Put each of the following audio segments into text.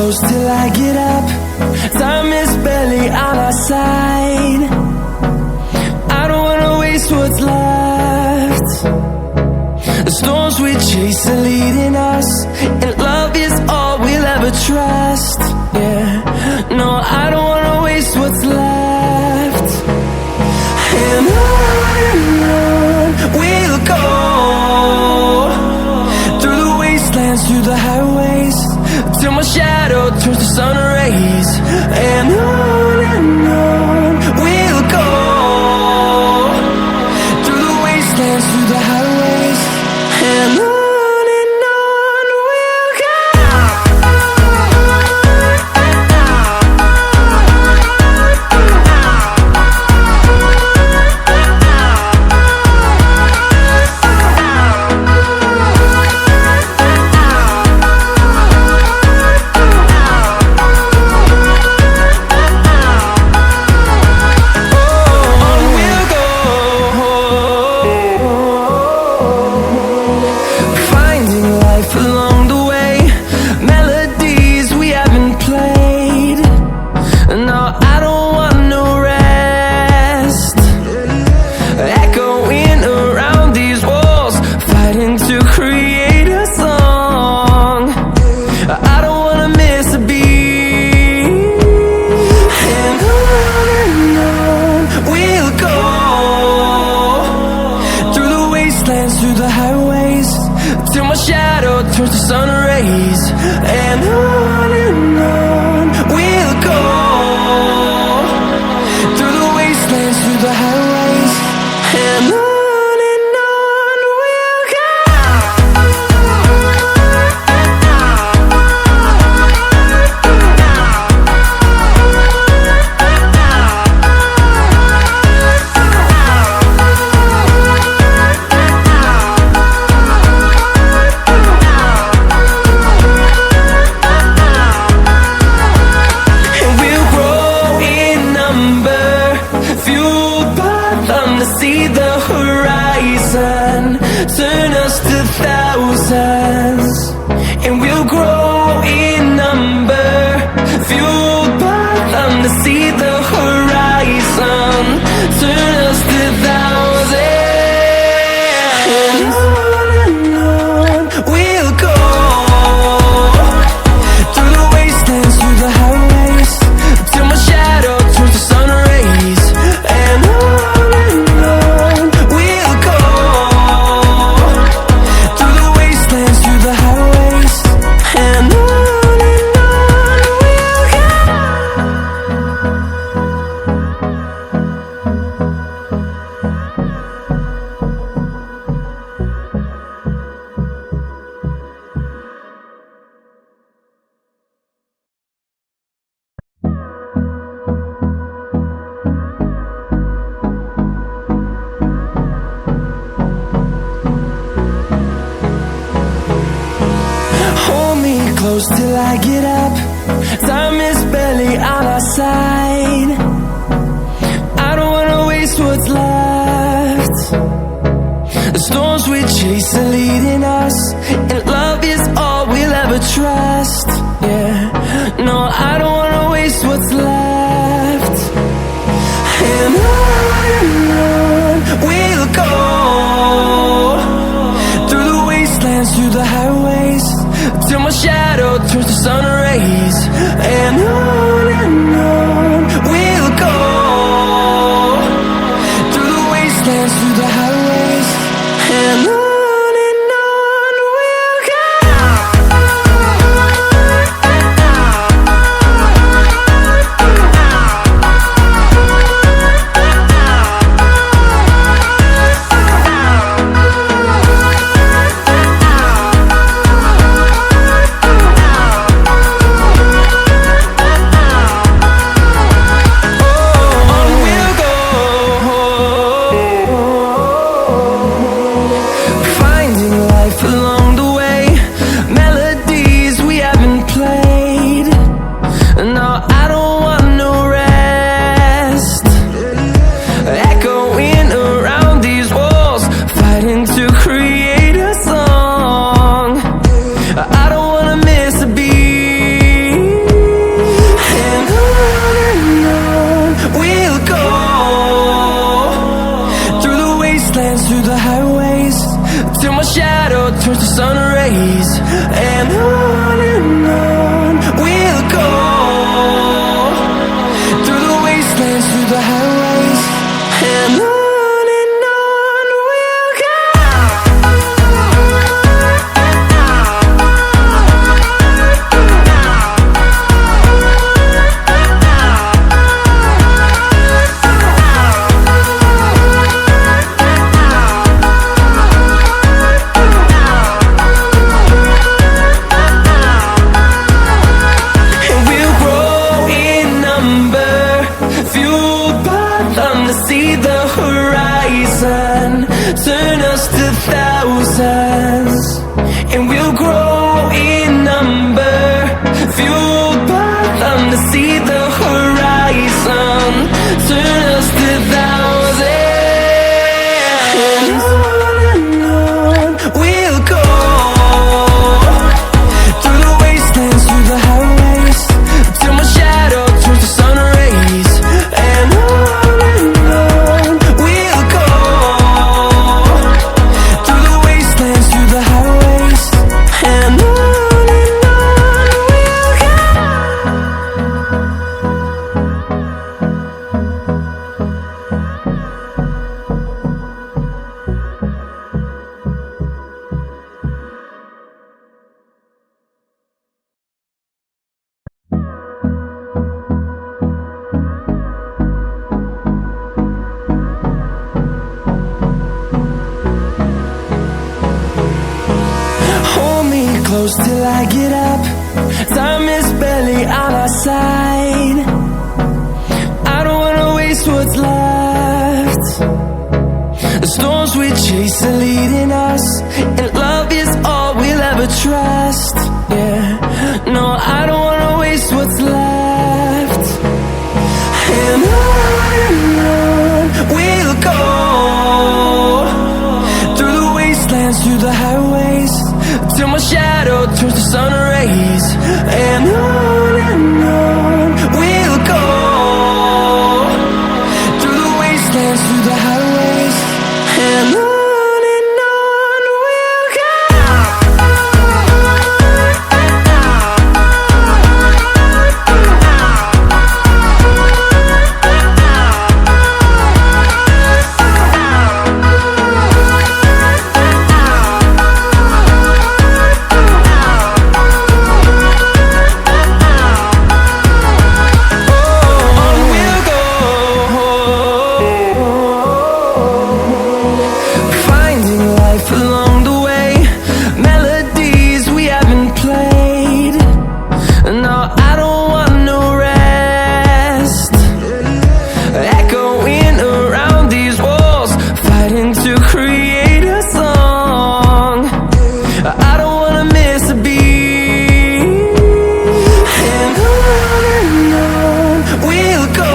close till I get up. Time is barely on our side. I don't wanna waste what's left. The storms we chase are leading us, and love is all we'll ever trust. Yeah, no, I don't wanna waste what's left. And on we'll go, through the wastelands, through the highways, till my shadow turns to sun rays. And on we'll go, through the wastelands, through the highways, and on we'll go. Through the highways, till my shadow turns to sun rays. And on we'll go, through the wastelands, through the highways, and on we'll go. See the horizon, turn us to thousands, and we'll grow in number, fueled by them to see the horizon, turn us to thousands, and on we'll go, through the wastelands, through the highways, till my shadow turns to sun rays. And close till I get up. Time is barely on our side. I don't wanna waste what's left. The storms we chase are leading us, and love is all we'll ever trust. Yeah, no, I don't wanna waste what's left. And on we'll go, through the wastelands, through the highways, till my shadow turns to sun rays. And on we'll go, through the wastelands, through the highways, and on we'll go. till my shadow turns to sun rays. And on we'll go, through the wastelands, through the highways. And on we'll go. See the horizon, turn us to thousands, and we'll grow in number, fueled by them. To see the horizon, turn us to thousands, and on we'll go, through the wastelands, through the highways, till my shadow turns to sun rays. And close till I get up. Time is barely on our side. I don't wanna waste what's left. The storms we chase are leading us, and love is all we'll ever trust. Yeah, no, I don't wanna waste what's left. And on we'll go, through the wastelands, through the highways, till my shadow turns to sun rays. And on we'll go, through the wastelands, through the highways. And on we'll go.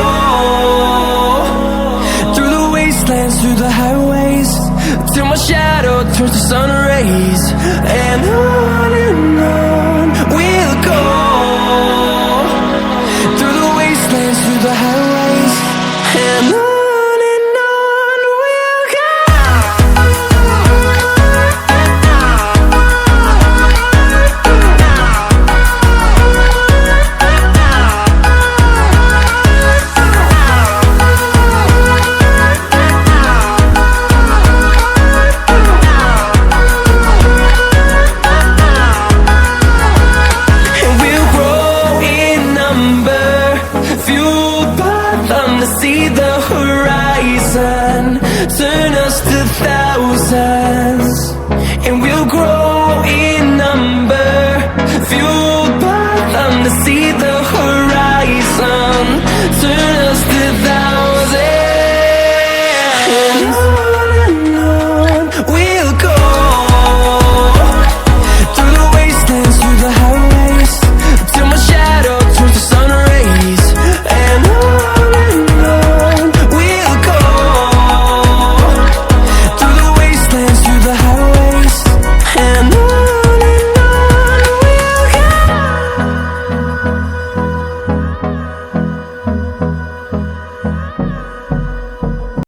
Through the highways, till my shadow turns to sun rays. And on we'll go, through the wastelands, through the highways. And on we'll go. See the horizon, turn us to thousands, and we'll grow in number, fuel